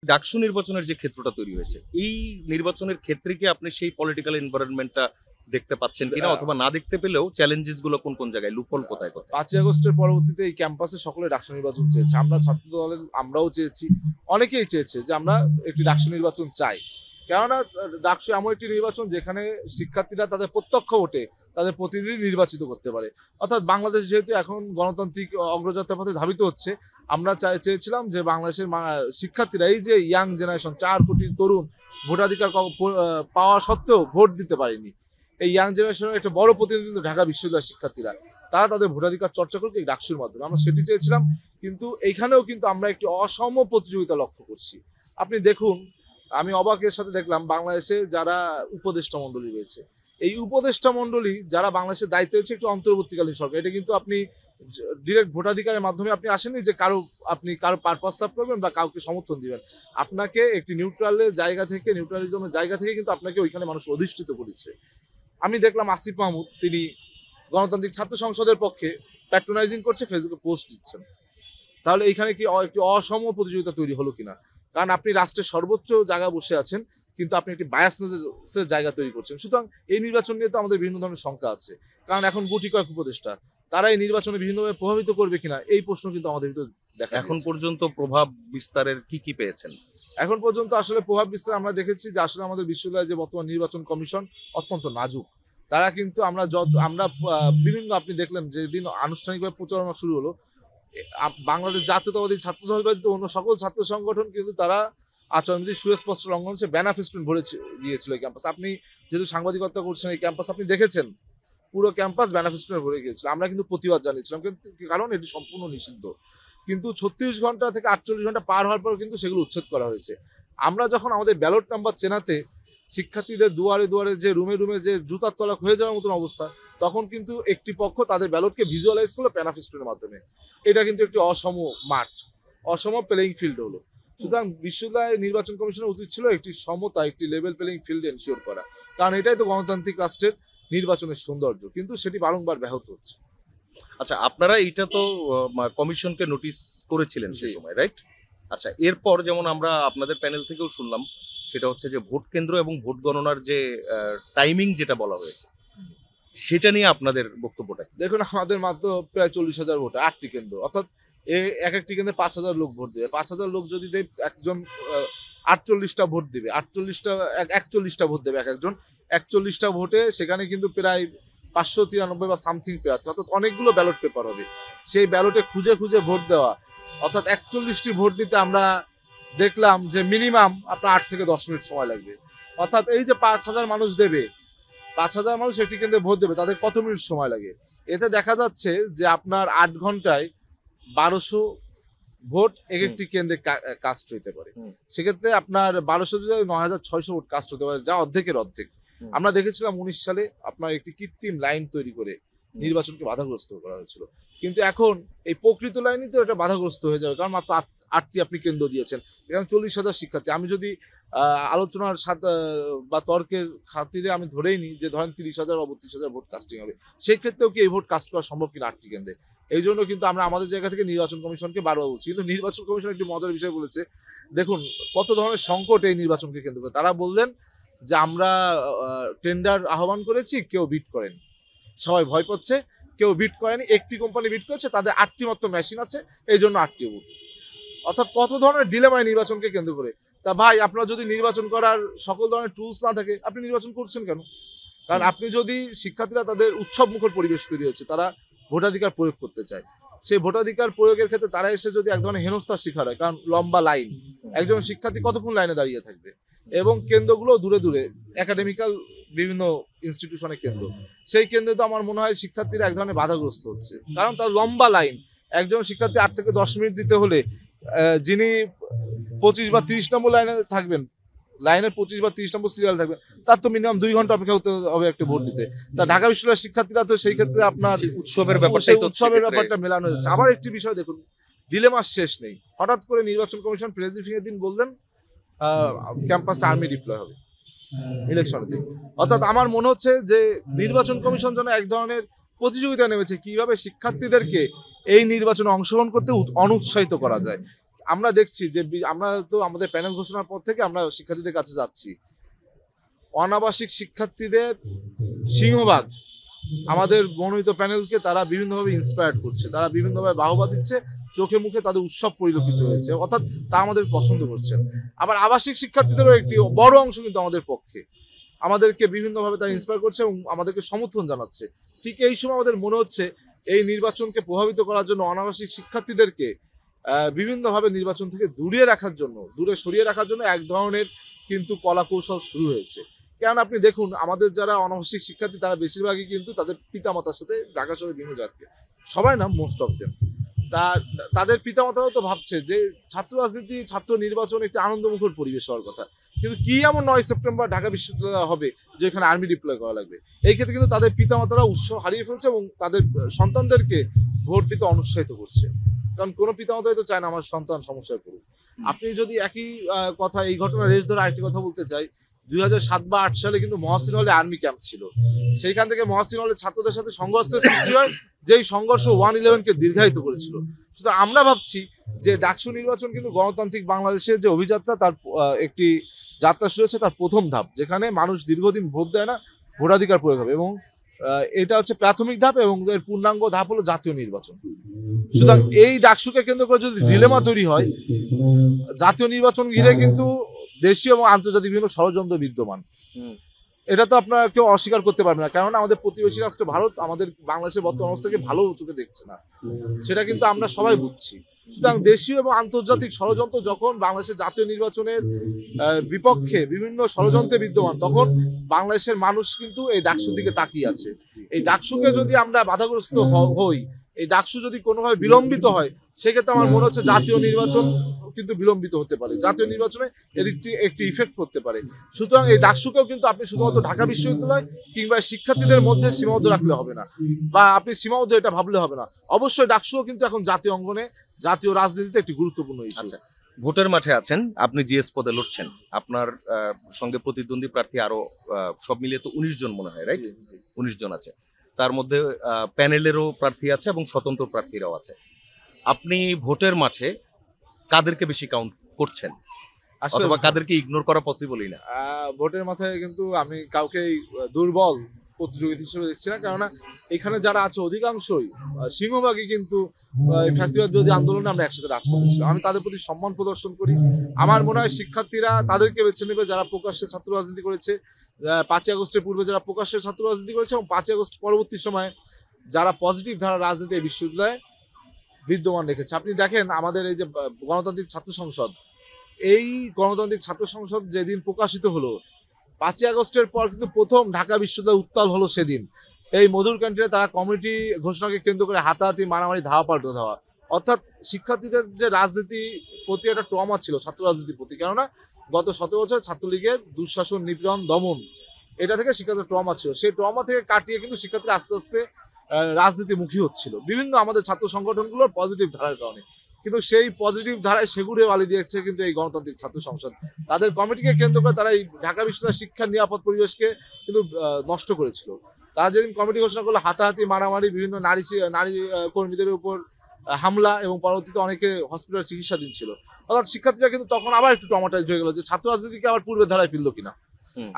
ডাকসু নির্বাচনের যে ক্ষেত্রটা তৈরি হয়েছে, এই নির্বাচনের ক্ষেত্রে কি আপনি সেই পলিটিক্যাল এনভায়রনমেন্টটা দেখতে পাচ্ছেন কিনা, অথবা না দেখতে পেলেও চ্যালেঞ্জেস গুলো কোন কোন জায়গায়, লুপহোল কোথায় কোথায়? 5ই আগস্টের পরবর্তীতে এই ক্যাম্পাসে সকলে ডাকসু নির্বাচন চেয়েছে। আমরা ছাত্র দলের আমরাও চেয়েছি, অনেকেই চেয়েছে যে আমরা একটি ডাকসু নির্বাচন চাই। কেননা ডাকসু এমন একটি নির্বাচন যেখানে শিক্ষার্থীরা তাদের প্রত্যক্ষ ভোটে তাদের প্রতিনিধি নির্বাচিত করতে পারে। অর্থাৎ বাংলাদেশ যেহেতু এখন গণতান্ত্রিক অগ্রযাত্রার পথে ধাবিত হচ্ছে, আমরা চেয়েছিলাম যে বাংলাদেশের শিক্ষার্থীরা, এই যে ইয়াং জেনারেশন 4 কোটি তরুণ ভোটাধিকার পাওয়া সত্ত্বেও ভোট দিতে পারেনি, এই ইয়াং জেনারেশনের একটা বড় প্রতিনিধিত্ব ঢাকা বিশ্ববিদ্যালয়ের শিক্ষার্থীরা, তারা তাদের ভোটাধিকার চর্চা করুক এই ডাকসুর মাধ্যমে। আমরা সেটি চেয়েছিলাম, কিন্তু এইখানেও কিন্তু আমরা একটি অসম প্রতিযোগিতা লক্ষ্য করছি। আপনি দেখুন, আমি অবাকের সাথে দেখলাম বাংলাদেশে যারা উপদেষ্টা মণ্ডলী রয়েছে, এই উপদেষ্টা মণ্ডলী যারা বাংলাদেশের দায়িত্বে রয়েছে একটু অন্তর্বর্তীকালীন সরকার, এটা কিন্তু আপনি ডিরেক্ট ভোটাধিকারের মাধ্যমে আপনি আসেননি যে আপনি কারো পারপাস সার্ভ করবেন বা কাউকে সমর্থন দিবেন। আপনাকে একটি নিউট্রালিজমের জায়গা থেকে কিন্তু আপনাকে ওইখানে মানুষ অধিষ্ঠিত করেছে। আমি দেখলাম আসিফ মাহমুদ তিনি গণতান্ত্রিক ছাত্র সংসদের পক্ষে প্যাট্রোনাইজিং করছে, ফেসবুকে পোস্ট দিচ্ছেন। তাহলে এইখানে কি একটি অসম প্রতিযোগিতা তৈরি হলো কিনা? কারণ আপনি রাষ্ট্রের সর্বোচ্চ জায়গায় বসে আছেন, কিন্তু আপনি একটি বায়াসনেসের জায়গা তৈরি করছেন। সুতরাং এই নির্বাচন নিয়ে তো আমাদের বিভিন্ন ধরনের শঙ্কা আছে, কারণ এখন গুটি কয়েক উপদেষ্টা, তারা এই নির্বাচনে বিভিন্নভাবে প্রভাবিত করবে কিনা এই প্রশ্ন কিন্তু আমাদের ভিতরে দেখা এখন দিয়েছে। পর্যন্ত প্রভাব বিস্তারের কি পেয়েছেন? এখন পর্যন্ত আসলে প্রভাব বিস্তার আমরা দেখেছি যে আসলে আমাদের বিশ্ববিদ্যালয়ের যে বর্তমান নির্বাচন কমিশন অত্যন্ত নাজুক। তারা কিন্তু আমরা বিভিন্ন, আপনি দেখলেন যেদিন আনুষ্ঠানিকভাবে প্রচারণা শুরু হলো, বাংলাদেশ জাতীয়তাবাদী ছাত্র দল ব্যতীত অন্য সকল ছাত্র সংগঠন কিন্তু তারা আচরণবিধি সুস্পষ্ট লঙ্ঘন হচ্ছে, ব্যানার ফেস্টুন ভরে গিয়েছিল এই ক্যাম্পাস। আপনি যেহেতু সাংবাদিকতা করছেন এই ক্যাম্পাস, আপনি দেখেছেন পুরো ক্যাম্পাস ব্যানার ফেস্টুনে ভরে গিয়েছিল। আমরা কিন্তু প্রতিবাদ জানিয়েছিলাম, কিন্তু কারণ এটি সম্পূর্ণ নিষিদ্ধ। কিন্তু 36 ঘন্টা থেকে 48 ঘন্টা পার হওয়ার পর কিন্তু সেগুলো উচ্ছেদ করা হয়েছে। আমরা যখন আমাদের ব্যালট নাম্বার চেনাতে শিক্ষার্থীদের দুয়ারে দুয়ারে যে রুমে যে জুতার তলা হয়ে যাওয়ার মতন অবস্থা, তখন কিন্তু একটি পক্ষ তাদের ব্যালটকে ভিজুয়ালাইজ করলো প্যানাফিস্টনের মাধ্যমে। এটা কিন্তু একটি অসম মাঠ, অসম প্লেয়িং ফিল্ড হলো। সুতরাং বিশ্ববিদ্যালয় নির্বাচন কমিশনের উচিত ছিল একটি সমতা, একটি লেভেল প্লেয়িং ফিল্ড এনশিওর করা, কারণ এটাই তো গণতান্ত্রিক রাষ্ট্রের নির্বাচনের সৌন্দর্য, কিন্তু সেটি বারংবার ব্যাহত হচ্ছে। আচ্ছা, আপনারা এইটা তো কমিশনকে নোটিস করেছিলেন সেই সময়, রাইট? আচ্ছা, এরপর যেমন আমরা আপনাদের প্যানেল থেকেও শুনলাম, সেটা হচ্ছে যে ভোট কেন্দ্র এবং ভোট গণনার যে টাইমিং যেটা বলা হয়েছে, সেটা নিয়ে আপনাদের বক্তব্যটা কি? দেখুন, আমাদের মাত্র প্রায় 40,000 ভোট, 8টি কেন্দ্র, অর্থাৎ এক একটি কেন্দ্রে 5,000 লোক ভোট দেবে। 5,000 লোক যদি দেয়, একজন 48টা ভোট দেবে, 41টা ভোট দেবে একজন। 41টা ভোটে সেখানে কিন্তু প্রায় 593 বা সামথিং প্রার্থী, অর্থাৎ অনেকগুলো ব্যালট পেপার হবে। সেই ব্যালটে খুঁজে খুঁজে ভোট দেওয়া, অর্থাৎ 41টি ভোট দিতে আমরা দেখলাম যে মিনিমাম আপনার 8 থেকে 10 মিনিট সময় লাগবে। অর্থাৎ এই যে 5,000 মানুষ দেবে, 5,000 মানুষ একটি কেন্দ্রে ভোট দেবে, তাদের কত মিনিট সময় লাগে? এতে দেখা যাচ্ছে যে আপনার 8 ঘন্টায় 1200 ভোট এক একটি কেন্দ্রে কাস্ট হইতে পারে। সেক্ষেত্রে আপনার 1200 যদি 9,600 ভোট কাস্ট হতে পারে, যা অর্ধেকের অর্ধেক। আমরা দেখেছিলাম 19 সালে আপনার একটি কৃত্রিম লাইন তৈরি করে নির্বাচনকে বাধাগ্রস্ত করা হয়েছিল, কিন্তু এখন এই প্রকৃত লাইনই তো এটা বাধাগ্রস্ত হয়ে যাবে, কারণ মাত্র 8টি আপনি কেন্দ্র দিয়েছেন, এখানে 40,000 শিক্ষার্থী। আমি যদি আলোচনার সাথে বা তর্কের খাতিরে আমি ধরেই নিই যে ধরেন 30,000 বা 32,000 ভোট কাস্টিং হবে, সেই ক্ষেত্রেও কি এই ভোট কাস্ট করা সম্ভব কিনা 8টি কেন্দ্রে? এই জন্য কিন্তু আমরা আমাদের জায়গা থেকে নির্বাচন কমিশনকে বারবার বলছি, কিন্তু নির্বাচন কমিশন একটি মজার বিষয় বলেছে। দেখুন কত ধরনের সংকট এই নির্বাচনকে কেন্দ্র করে। তারা বললেন যে আমরা টেন্ডার আহ্বান করেছি, কেউ বিট করেনি, সবাই ভয় পাচ্ছে, কেউ বিট করেনি, একটি কোম্পানি বিট করেছে, তাদের 8টি মাত্র মেশিন আছে, এই জন্য 8টি ভোট। অর্থাৎ কত ধরনের ডিলেমায় নির্বাচনকে কেন্দ্র করে। তা ভাই, আপনার যদি নির্বাচন করার সকল ধরনের টুলস না থাকে, আপনি নির্বাচন করছেন কেন? কারণ আপনি যদি শিক্ষার্থীরা তাদের উৎসব মুখর পরিবেশ তৈরি হচ্ছে, তারা ভোটাধিকার প্রয়োগ করতে চায়, সেই ভোটাধিকার প্রয়োগের ক্ষেত্রে তারা এসে যদি এক ধরনের হেনস্থার শিকার হয়, কারণ লম্বা লাইন, একজন শিক্ষার্থী কতক্ষণ লাইনে দাঁড়িয়ে থাকবে, এবং কেন্দ্রগুলো দূরে দূরে একাডেমিক্যাল বিভিন্ন ইনস্টিটিউশনের কেন্দ্র, সেই কেন্দ্রে তো আমার মনে হয় শিক্ষার্থীরা এক ধরনের বাধাগ্রস্ত হচ্ছে, কারণ তার লম্বা লাইন। একজন শিক্ষার্থী 8 থেকে 10 মিনিট দিতে হলে যিনি 25 বা 30 নম্বর লাইনে থাকবেন, লাইনের 25 বা 30 নম্বর সিরিয়াল থাকবে, তার তো মিনিমাম 2 ঘন্টা অপেক্ষা করতে হবে একটা ভোট দিতে। তা ঢাকা বিশ্ববিদ্যালয়ের শিক্ষার্থীরা তো সেই ক্ষেত্রে আপনার উৎসবের ব্যাপারটা মেলানো যাচ্ছে। আবার একটি বিষয় দেখুন, ডিলেমার শেষ নেই। হঠাৎ করে নির্বাচন কমিশন প্রেস ব্রিফিং এর দিন বললেন ক্যাম্পাসে আর্মি ডিপ্লয় হবে ইলেকশনের দিন। অর্থাৎ আমার মনে হচ্ছে যে নির্বাচন কমিশন যেন এক ধরনের প্রতিযোগিতা নেমেছে কিভাবে শিক্ষার্থীদেরকে এই নির্বাচনে অংশগ্রহণ করতে অনুৎসাহিত করা যায়। আমরা দেখছি যে আমরা তো আমাদের প্যানেল ঘোষণার পর থেকে আমরা শিক্ষার্থীদের কাছে যাচ্ছি, অনাবাসিক শিক্ষার্থীদের সিংহভাগ আমাদের মনোনীত প্যানেলকে তারা বিভিন্নভাবে ইন্সপায়ার্ড করছে, তারা বিভিন্নভাবে বাহবা দিচ্ছে, চোখে মুখে তাদের উৎসব পরিলক্ষিত হয়েছে, অর্থাৎ তা আমাদের পছন্দ করছেন। আবার আবাসিক শিক্ষার্থীদেরও একটি বড় অংশ কিন্তু আমাদের পক্ষে, আমাদেরকে বিভিন্নভাবে তারা ইন্সপায়ার করছে এবং আমাদেরকে সমর্থন জানাচ্ছে। ঠিক এই সময় আমাদের মনে হচ্ছে এই নির্বাচনকে প্রভাবিত করার জন্য অনাবাসিক শিক্ষার্থীদেরকে বিভিন্নভাবে নির্বাচন থেকে দূরে সরিয়ে রাখার জন্য এক ধরনের কিন্তু কলা কৌশল শুরু হয়েছে। কারণ আপনি দেখুন, আমাদের যারা অনাবাসিক শিক্ষার্থী তারা বেশিরভাগই কিন্তু তাদের পিতামাতার সাথে ঢাকা শহরে বিভিন্ন জায়গায়, সবাই না, মোস্ট অফ দেম, তাদের পিতামাতারাও তো ভাবছে যে ছাত্র রাজনীতি, ছাত্র নির্বাচন একটি আনন্দমুখর পরিবেশ হওয়ার কথা, কিন্তু কি এমন 9 সেপ্টেম্বর ঢাকা বিশ্ববিদ্যালয় হবে যে এখানে আর্মি ডিপ্লয় করা লাগবে। এই ক্ষেত্রে কিন্তু তাদের পিতামাতারা উৎসাহ হারিয়ে ফেলছে এবং তাদের সন্তানদেরকে ভোট দিতে অনুৎসাহিত করছে। কারণ কোনো পিতামাতাই তো চায় না আমার সন্তান সমস্যায় পড়ুক। আপনি যদি একই কথা, এই ঘটনা রেস ধরে আরেকটি কথা বলতে চাই, 2007 বা 2008 সালে কিন্তু মহাসিন হলে আর্মি ক্যাম্প ছিল, সেইখান থেকে মহাসিন হলে ছাত্রদের সাথে সংঘর্ষের সৃষ্টি হয়, যেই সংঘর্ষ 1/11-কে দীর্ঘায়িত করেছিল। সুতরাং আমরা ভাবছি যে ডাকসু নির্বাচন কিন্তু গণতান্ত্রিক বাংলাদেশের যে অভিযাত্রা, তার একটি যাত্রা শুরু হয়েছে, তার প্রথম ধাপ, যেখানে মানুষ দীর্ঘদিন ভোট দেয় না, ভোটাধিকার প্রয়োগ হবে, এবং এটা হচ্ছে প্রাথমিক ধাপ, এবং এর পূর্ণাঙ্গ ধাপ হলো জাতীয় নির্বাচন। সুতরাং এই ডাকসুকে কেন্দ্র করে যদি ডিলেমা তৈরি হয়, জাতীয় নির্বাচন ঘিরে কিন্তু দেশীয় এবং আন্তর্জাতিক বিভিন্ন ষড়যন্ত্র বিদ্যমান, এটা তো আপনারা কেউ অস্বীকার করতে পারবে না। কারণ আমাদের প্রতিবেশী রাষ্ট্র ভারত আমাদের বাংলাদেশের বর্তমান অবস্থাকে ভালো চোখে দেখছে না, সেটা কিন্তু আমরা সবাই বুঝছি। সুতরাং দেশীয় এবং আন্তর্জাতিক ষড়যন্ত্র যখন বাংলাদেশের জাতীয় নির্বাচনের বিপক্ষে বিভিন্ন ষড়যন্ত্রে বিদ্যমান, তখন বাংলাদেশের মানুষ কিন্তু এই ডাকসুর দিকে তাকিয়ে আছে। এই ডাকসুকে যদি আমরা বাধাগ্রস্ত হই, এই ডাকসু যদি কোনোভাবে বিলম্বিত হয়, সেক্ষেত্রে আমার মনে হচ্ছে জাতীয় নির্বাচন কিন্তু বিলম্বিত হতে পারে, জাতীয় নির্বাচনে এর একটি ইফেক্ট করতে পারে। সুতরাং এই ডাকসুকেও কিন্তু আপনি শুধুমাত্র ঢাকা বিশ্ববিদ্যালয় কিংবা শিক্ষার্থীদের মধ্যে সীমাবদ্ধ রাখলে হবে না, বা আপনি সীমাবদ্ধ এটা ভাবলে হবে না। অবশ্যই ডাকসুও কিন্তু এখন জাতীয় অঙ্গনে, জাতীয় রাজনীতিতে একটি গুরুত্বপূর্ণ ইস্যু। আচ্ছা, ভোটের মাঠে আছেন, আপনি জিএস পদে লড়ছেন, আপনার সঙ্গে প্রতিদ্বন্দ্বী প্রার্থী আরো সব মিলিয়ে তো 19 জন মনে হয়, রাইট? 19 জন আছে, তার মধ্যে প্যানেলেরও প্রার্থী আছে এবং স্বতন্ত্র প্রার্থীরাও আছে। আপনি ভোটের মাঠে কাদেরকে বেশি কাউন্ট করছেন, অথবা কাদেরকে ইগনোর করা পসিবলই না? ভোটের মাথায় কিন্তু আমি কাউকে দুর্বল প্রতিযোগিতা হিসেবে দেখছি না, কেননা এখানে যারা আছে অধিকাংশই সিংহভাগই কিন্তু ফ্যাসিবাদ বিরোধী আন্দোলনে আমরা একসাথে রাজ করেছিলাম। আমি তাদের প্রতি সম্মান প্রদর্শন করি। আমার মনে হয় শিক্ষার্থীরা তাদেরকে বেছে নেবে যারা প্রকাশ্যে ছাত্র রাজনীতি করেছে, 5ই আগস্টের পূর্বে যারা প্রকাশ্যে ছাত্র রাজনীতি করেছে, এবং 5ই আগস্ট পরবর্তী সময়ে যারা পজিটিভ ধারা রাজনীতি এই বিশ্ববিদ্যালয়ে বিদ্যমান রেখেছে। আপনি দেখেন আমাদের এই যে গণতান্ত্রিক ছাত্র সংসদ, এই গণতান্ত্রিক ছাত্র সংসদ যেদিন প্রকাশিত হলো, 5ই আগস্টের পর কিন্তু প্রথম ঢাকা বিশ্ববিদ্যালয় উত্তাল হলো সেদিন। এই মধুর ক্যান্টিনে তারা কমিটি ঘোষণাকে কেন্দ্র করে হাতাহাতি, মারামারি, ধাওয়া পাল্টা ধাওয়া, অর্থাৎ শিক্ষার্থীদের যে রাজনীতি প্রতি একটা ট্রমা ছিল, ছাত্র রাজনীতির প্রতি, কেননা গত 17 বছর ছাত্রলীগের দুঃশাসন, নিপীড়ন, দমন, এটা থেকে শিক্ষার্থীর ট্রমা ছিল। সেই ট্রমা থেকে কাটিয়ে কিন্তু শিক্ষার্থীরা আস্তে আস্তে রাজনীতিমুখী হচ্ছিল বিভিন্ন আমাদের ছাত্র সংগঠনগুলোর পজিটিভ ধারার কারণে। কিন্তু সেই পজিটিভ ধারায় সেগুড়ে বালি দিয়েছে কিন্তু এই গণতান্ত্রিক ছাত্র সংসদ। তাদের কমিটিকে কেন্দ্র করে তারা এই ঢাকা বিশ্ববিদ্যালয়ের শিক্ষার নিরাপদ পরিবেশকে কিন্তু নষ্ট করেছিল। তারা যেদিন কমিটি ঘোষণা করলো, হাতাহাতি, মারামারি, বিভিন্ন নারী কর্মীদের উপর হামলা, এবং পরবর্তীতে অনেকে হসপিটালে চিকিৎসাধীন ছিল। অর্থাৎ শিক্ষার্থীরা কিন্তু তখন আবার একটু ট্রমাটাইজড হয়ে গেল যে ছাত্র রাজনীতিকে আবার পূর্বের ধারায় ফিরলো কিনা,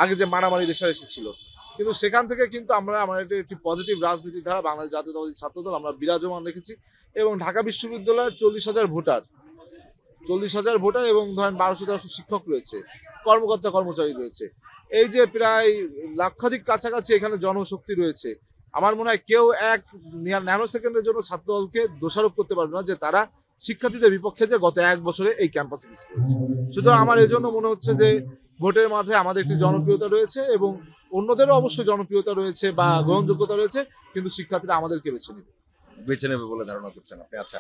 আগে যে মারামারি রেশারেশি ছিল। কিন্তু সেখান থেকে কিন্তু আমরা আমাদের একটি পজিটিভ রাজনীতির ধারা বাংলাদেশ জাতীয়তাবাদী ছাত্রদল আমরা বিরাজমান রেখেছি, এবং ঢাকা বিশ্ববিদ্যালয়ের 40,000 ভোটার এবং ধরেন 1200 শিক্ষক রয়েছে, কর্মকর্তা কর্মচারী রয়েছে, এই যে প্রায় লক্ষাধিক কাছাকাছি এখানে জনশক্তি রয়েছে। আমার মনে হয় কেউ এক ন্যানো সেকেন্ডের জন্য ছাত্রদলকে দোষারোপ করতে পারবে না যে তারা শিক্ষার্থীদের বিপক্ষে যে গত 1 বছরে এই ক্যাম্পাসে কিছু করেছে। সুতরাং আমার এই জন্য মনে হচ্ছে যে ভোটের মাঠে আমাদের একটি জনপ্রিয়তা রয়েছে, এবং অন্যদেরও অবশ্যই জনপ্রিয়তা রয়েছে বা গ্রহণযোগ্যতা রয়েছে, কিন্তু শিক্ষার্থীরা আমাদেরকে বেছে নেবে বলে ধারণা করছেন আপনি। আচ্ছা,